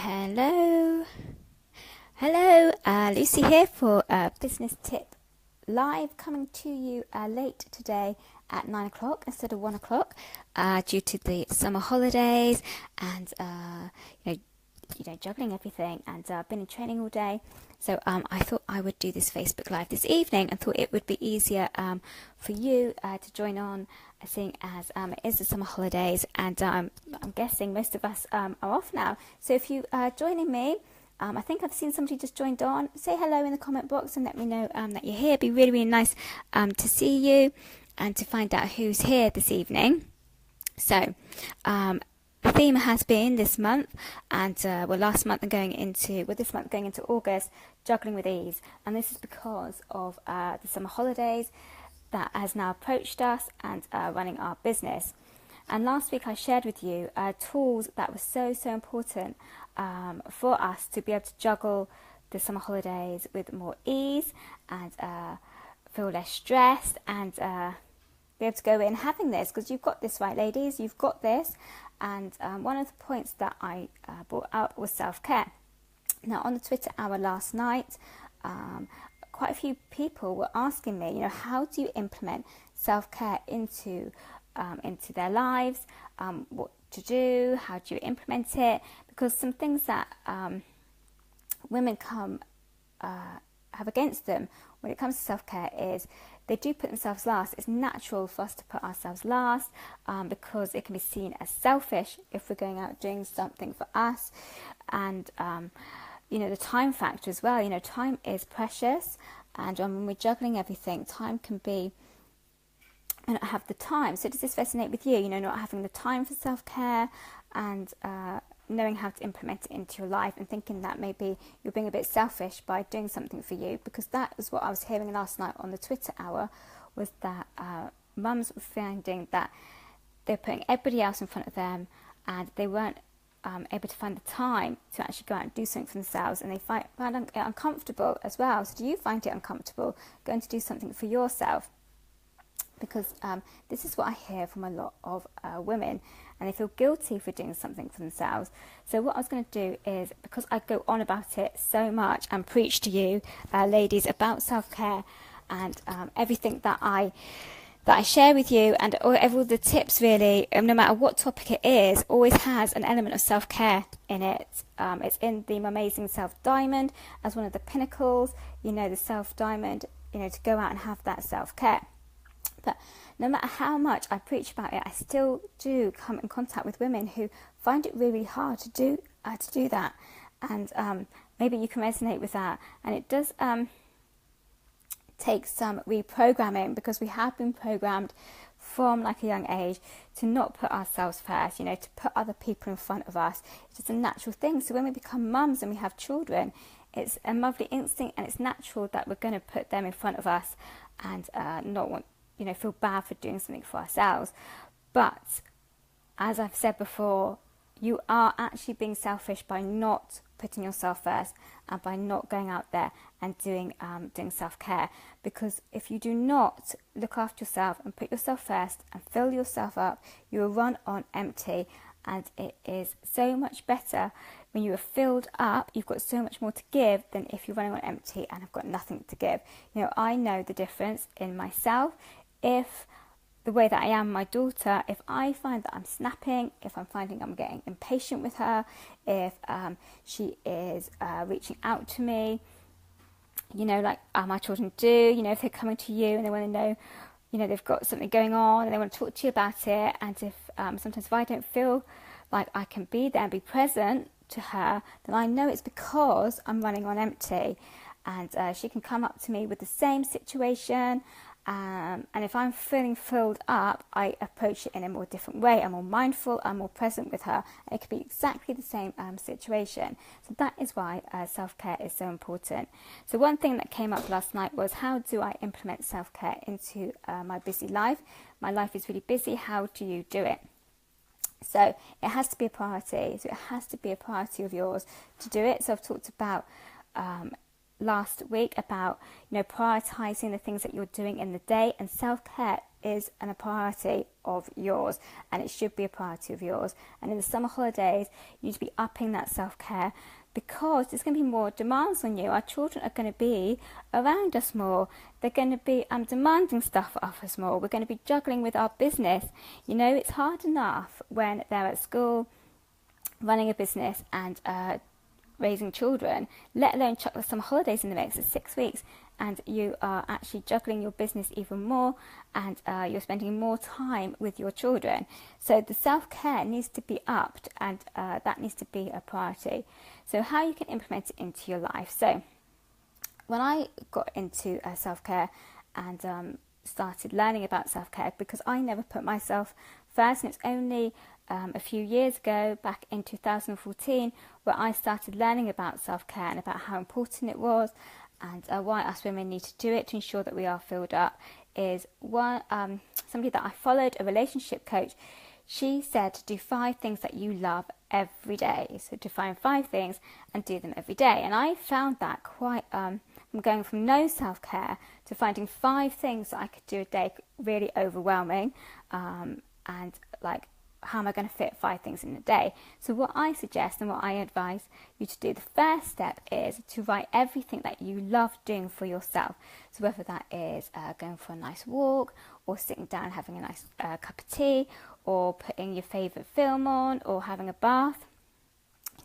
Hello, Lucy here for Business Tip Live, coming to you late today at 9 o'clock instead of 1 o'clock due to the summer holidays and juggling everything, and I've been in training all day, so I thought I would do this Facebook Live this evening and thought it would be easier for you to join on, seeing as it is the summer holidays, and I'm guessing most of us are off now. So if you are joining me, I think I've seen somebody just joined on. Say hello in the comment box and let me know that you're here. It'd be really, really nice to see you and to find out who's here this evening. So the theme has been this month, and last month and this month going into August, juggling with ease. And this is because of the summer holidays that has now approached us and running our business. And last week I shared with you tools that were so important for us to be able to juggle the summer holidays with more ease and feel less stressed and be able to go in having this, because you've got this, right, ladies? You've got this. And one of the points that I brought up was self-care. Now, on the Twitter hour last night, quite a few people were asking me, how do you implement self-care into their lives? What to do? How do you implement it? Because some things that women have against them when it comes to self-care is they do put themselves last. It's natural for us to put ourselves last because it can be seen as selfish if we're going out doing something for us. And, the time factor as well. Time is precious. And when we're juggling everything, time can be, I don't have the time. So does this resonate with you? Not having the time for self-care and knowing how to implement it into your life, and thinking that maybe you're being a bit selfish by doing something for you, because that was what I was hearing last night on the Twitter hour, was that mums were finding that they're putting everybody else in front of them and they weren't able to find the time to actually go out and do something for themselves, and they found it uncomfortable as well. So do you find it uncomfortable going to do something for yourself? Because this is what I hear from a lot of women, and they feel guilty for doing something for themselves. So what I was going to do is, because I go on about it so much and preach to you, ladies, about self-care and everything that I share with you, and all the tips really, no matter what topic it is, always has an element of self-care in it. It's in the Amazing Self Diamond as one of the pinnacles, the Self Diamond, to go out and have that self-care. But no matter how much I preach about it, I still do come in contact with women who find it really hard to do that. And maybe you can resonate with that. And it does take some reprogramming, because we have been programmed from like a young age to not put ourselves first, to put other people in front of us. It's just a natural thing. So when we become mums and we have children, it's a motherly instinct, and it's natural that we're going to put them in front of us and not want, feel bad for doing something for ourselves. But as I've said before, you are actually being selfish by not putting yourself first and by not going out there and doing self-care. Because if you do not look after yourself and put yourself first and fill yourself up, you will run on empty. And it is so much better when you are filled up. You've got so much more to give than if you're running on empty and have got nothing to give. I know the difference in myself. If the way that I am my daughter, if I find that I'm snapping, if I'm finding I'm getting impatient with her, if she is reaching out to me, like my children do, if they're coming to you and they want to know, they've got something going on and they want to talk to you about it, and if sometimes if I don't feel like I can be there and be present to her, then I know it's because I'm running on empty. And she can come up to me with the same situation, and if I'm feeling filled up, I approach it in a more different way. I'm more mindful, I'm more present with her. It could be exactly the same situation. So that is why self-care is so important. So one thing that came up last night was, how do I implement self-care into my busy life? My life is really busy. How do you do it? So it has to be a priority. So it has to be a priority of yours to do it. So I've talked about last week about prioritizing the things that you're doing in the day, and self-care is a priority of yours, and it should be a priority of yours. And in the summer holidays, you need to be upping that self-care, because there's going to be more demands on you. Our children are going to be around us more. They're going to be demanding stuff of us more. We're going to be juggling with our business. You know, it's hard enough when they're at school running a business and raising children, let alone chuck some holidays in the mix. It's 6 weeks, and you are actually juggling your business even more, and you're spending more time with your children. So the self-care needs to be upped, and that needs to be a priority. So how you can implement it into your life. So when I got into self-care and started learning about self-care, because I never put myself first, and it's only a few years ago, back in 2014, where I started learning about self-care and about how important it was, and why us women need to do it to ensure that we are filled up. Is one somebody that I followed, a relationship coach. She said to do 5 things that you love every day. So to find 5 things and do them every day. And I found that quite, from going from no self-care to finding 5 things that I could do a day, really overwhelming. And like, how am I going to fit 5 things in a day? So what I suggest and what I advise you to do, the first step is to write everything that you love doing for yourself. So whether that is going for a nice walk, or sitting down having a nice cup of tea, or putting your favourite film on, or having a bath.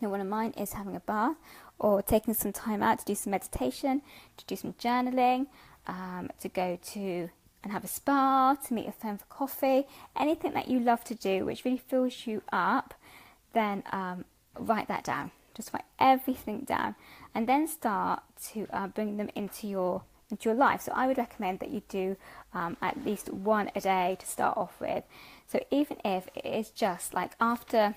You know, one of mine is having a bath, or taking some time out to do some meditation, to do some journaling, to go to and have a spa, to meet a friend for coffee. Anything that you love to do which really fills you up, then write that down. Just write everything down, and then start to bring them into your life. So I would recommend that you do at least 1 a day to start off with. So even if it is just like after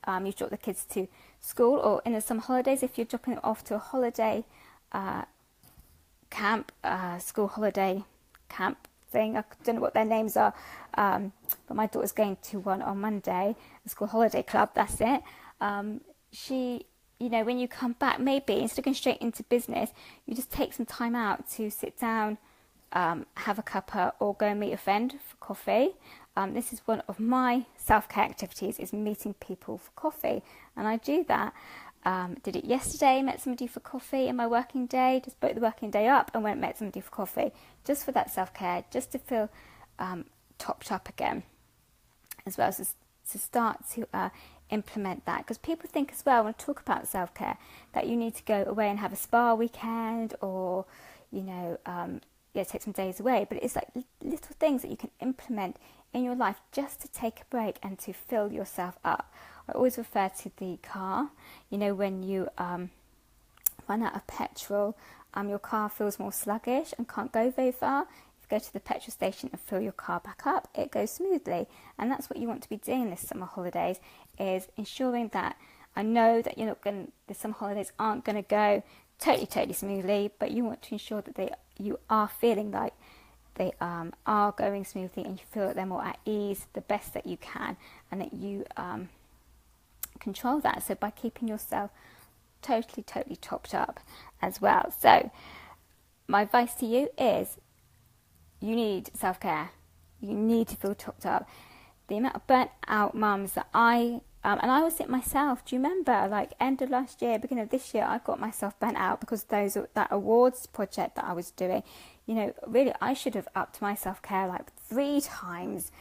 you drop the kids to school, or in the summer holidays, if you're dropping them off to a holiday camp, school holiday camp thing. I don't know what their names are, but my daughter's going to one on Monday, the school holiday club, that's it. She, you know, when you come back, maybe instead of going straight into business, you just take some time out to sit down, have a cuppa, or go and meet a friend for coffee. This is one of my self-care activities, is meeting people for coffee, and I do that. Did it yesterday, met somebody for coffee in my working day, just broke the working day up and went and met somebody for coffee, just for that self-care, just to feel topped up again, as well as to start to implement that. Because people think as well, when I talk about self-care, that you need to go away and have a spa weekend, or, you know, take some days away, but it's like little things that you can implement in your life just to take a break and to fill yourself up. I always refer to the car. You know, when you run out of petrol, your car feels more sluggish and can't go very far. If you go to the petrol station and fill your car back up, it goes smoothly. And that's what you want to be doing this summer holidays, is ensuring that, I know that the summer holidays aren't going to go totally smoothly, but you want to ensure that you are feeling like they are going smoothly, and you feel that they're more at ease, the best that you can, and that you control that. So by keeping yourself totally topped up as well. So my advice to you is, you need self-care. You need to feel topped up. The amount of burnt out mums that and I was it myself. Do you remember, like, end of last year, beginning of this year, I got myself burnt out because that awards project that I was doing. You know, really, I should have upped my self-care like 3 times,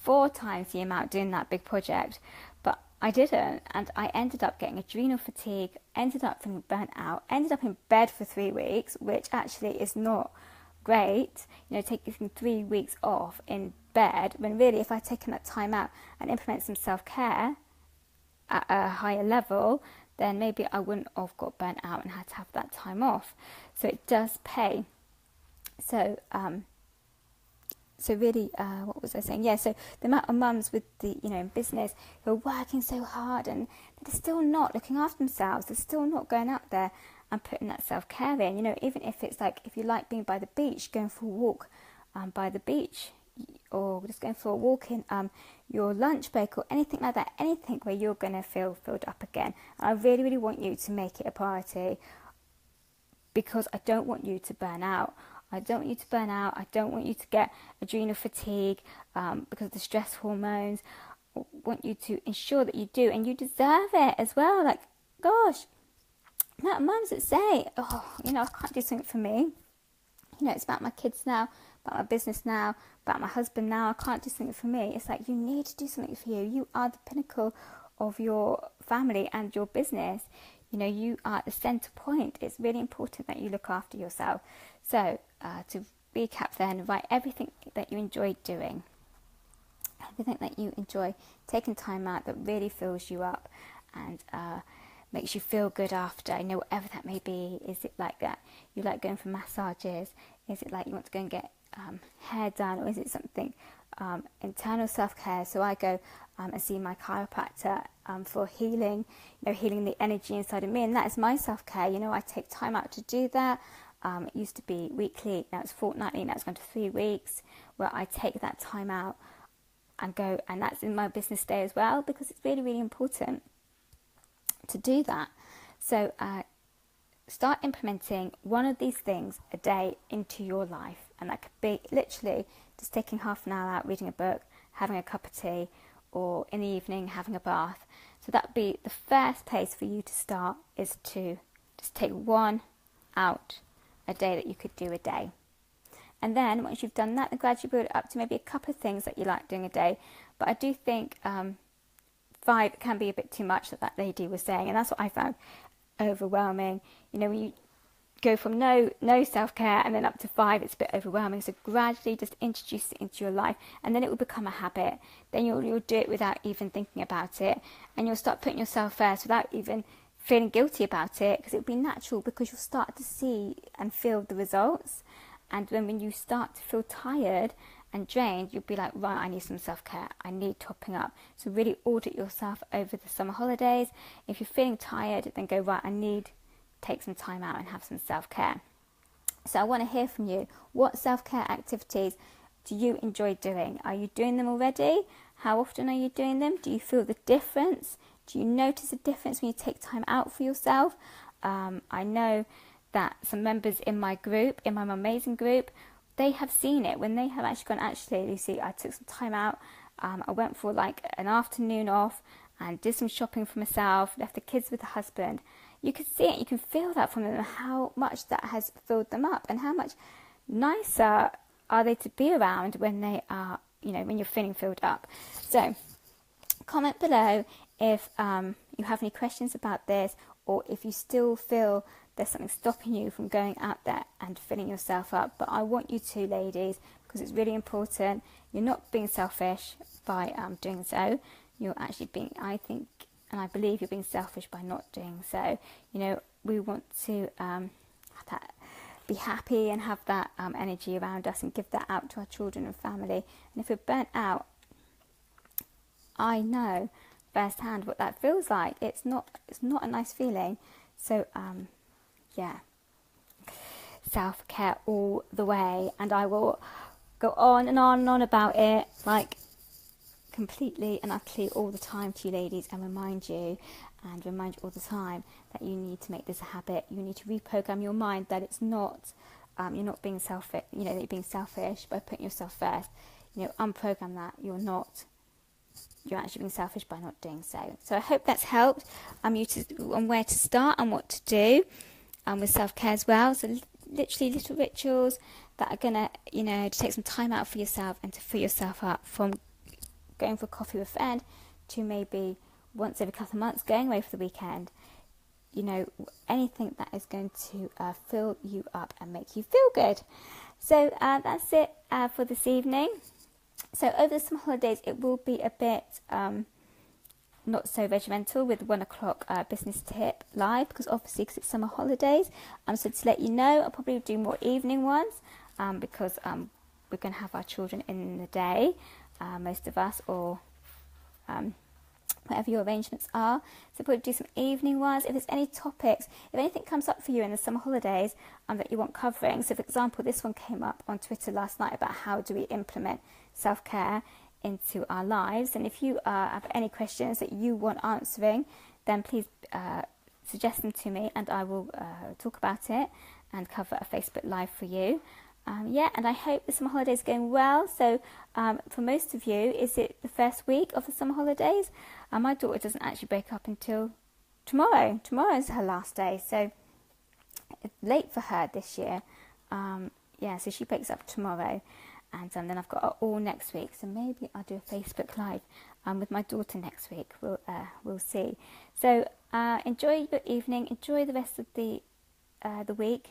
4 times the amount doing that big project. But I didn't, and I ended up getting adrenal fatigue, ended up feeling burnt out, ended up in bed for 3 weeks, which actually is not great. You know, taking 3 weeks off in bed, when really, if I'd taken that time out and implement some self-care at a higher level, then maybe I wouldn't have got burnt out and had to have that time off. So it does pay. So really, what was I saying? Yeah, so the amount of mums with in business who are working so hard and they're still not looking after themselves, they're still not going out there and putting that self-care in. You know, even if it's like, if you like being by the beach, going for a walk by the beach, or just going for a walk in your lunch break, or anything like that, anything where you're going to feel filled up again. And I really, really want you to make it a priority, because I don't want you to burn out. I don't want you to burn out. I don't want you to get adrenal fatigue because of the stress hormones. I want you to ensure that you do, and you deserve it as well. Like, gosh, mums that say, oh, I can't do something for me. It's about my kids now, about my business now, about my husband now. I can't do something for me. It's like, you need to do something for you. You are the pinnacle of your family and your business. You are at the center point. It's really important that you look after yourself. So to recap then, write everything that you enjoy doing, everything that you enjoy taking time out that really fills you up and makes you feel good after, whatever that may be. Is it like that you like going for massages? Is it like you want to go and get hair done? Or is it something internal self-care? So I go and see my chiropractor for healing, healing the energy inside of me, and that is my self-care. I take time out to do that. It used to be weekly, now it's fortnightly, now it's gone to 3 weeks, where I take that time out and go, and that's in my business day as well, because it's really, really important to do that. So start implementing one of these things a day into your life, and that could be literally just taking half an hour out, reading a book, having a cup of tea, or in the evening having a bath. So that would be the first place for you to start, is to just take one out a day that you could do a day. And then once you've done that, then gradually build it up to maybe a couple of things that you like doing a day. But I do think 5 can be a bit too much, that lady was saying, and that's what I found overwhelming. When you go from no self-care and then up to 5, it's a bit overwhelming. So gradually just introduce it into your life, and then it will become a habit. Then you'll do it without even thinking about it, and you'll start putting yourself first without even feeling guilty about it, because it'll be natural, because you'll start to see and feel the results. And then when you start to feel tired and drained, you'll be like, right, I need some self-care. I need topping up. So really audit yourself over the summer holidays. If you're feeling tired, then go, right, I need to take some time out and have some self-care. So I want to hear from you. What self-care activities do you enjoy doing? Are you doing them already? How often are you doing them? Do you feel the difference? Do you notice a difference when you take time out for yourself? I know that some members in my group, in my Amazing group, they have seen it when they have actually gone, actually, Lucy, I took some time out. I went for like an afternoon off and did some shopping for myself, left the kids with the husband. You can see it, you can feel that from them, how much that has filled them up, and how much nicer are they to be around when they are, when you're feeling filled up. So comment below if you have any questions about this, or if you still feel there's something stopping you from going out there and filling yourself up. But I want you to, ladies, because it's really important. You're not being selfish by doing so. You're actually being, I think, and I believe you're being selfish by not doing so. We want to have that, be happy and have that energy around us, and give that out to our children and family. And if we're burnt out, I know firsthand what that feels like. It's not a nice feeling. So yeah, self-care all the way, and I will go on and on and on about it, like completely and utterly all the time to you ladies, and remind you all the time that you need to make this a habit. You need to reprogram your mind that it's not you're not being selfish, that you're being selfish by putting yourself first. Unprogram that. You're actually being selfish by not doing so. So I hope that's helped you on where to start and what to do with self-care as well. So literally little rituals that are going to, to take some time out for yourself and to fill yourself up, from going for coffee with a friend to maybe once every couple of months going away for the weekend. Anything that is going to fill you up and make you feel good. So that's it for this evening. So over the summer holidays, it will be a bit not so regimental with 1 o'clock business tip live, because it's summer holidays. So to let you know, I'll probably do more evening ones because we're going to have our children in the day, most of us, or whatever your arrangements are. So probably do some evening ones. If there's any topics, if anything comes up for you in the summer holidays that you want covering. So for example, this one came up on Twitter last night about how do we implement self-care into our lives. And if you have any questions that you want answering, then please suggest them to me, and I will talk about it and cover a Facebook Live for you. Yeah, and I hope the summer holidays are going well. So for most of you, is it the first week of the summer holidays? My daughter doesn't actually break up until tomorrow. Tomorrow is her last day, so it's late for her this year. Yeah, so she breaks up tomorrow, and then I've got all next week. So maybe I'll do a Facebook Live with my daughter next week. We'll see. So enjoy your evening. Enjoy the rest of the week.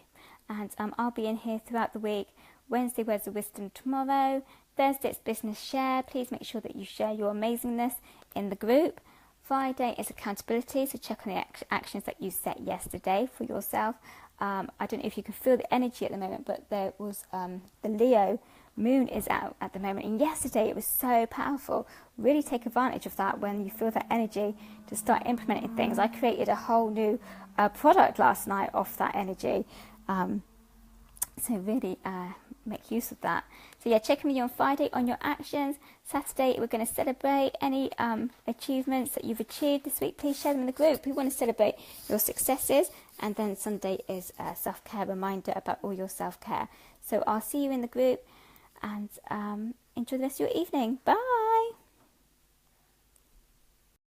And I'll be in here throughout the week. Wednesday, Words of Wisdom tomorrow. Thursday, it's Business Share. Please make sure that you share your amazingness in the group. Friday is accountability, so check on the actions that you set yesterday for yourself. I don't know if you can feel the energy at the moment, but there was the Leo moon is out at the moment. And yesterday it was so powerful. Really take advantage of that when you feel that energy to start implementing things. I created a whole new product last night off that energy. So really make use of that. So yeah, check in with you on Friday on your actions. Saturday, we're going to celebrate any achievements that you've achieved this week. Please share them in the group. We want to celebrate your successes. And then Sunday is a self-care reminder about all your self-care. So I'll see you in the group, and enjoy the rest of your evening. Bye.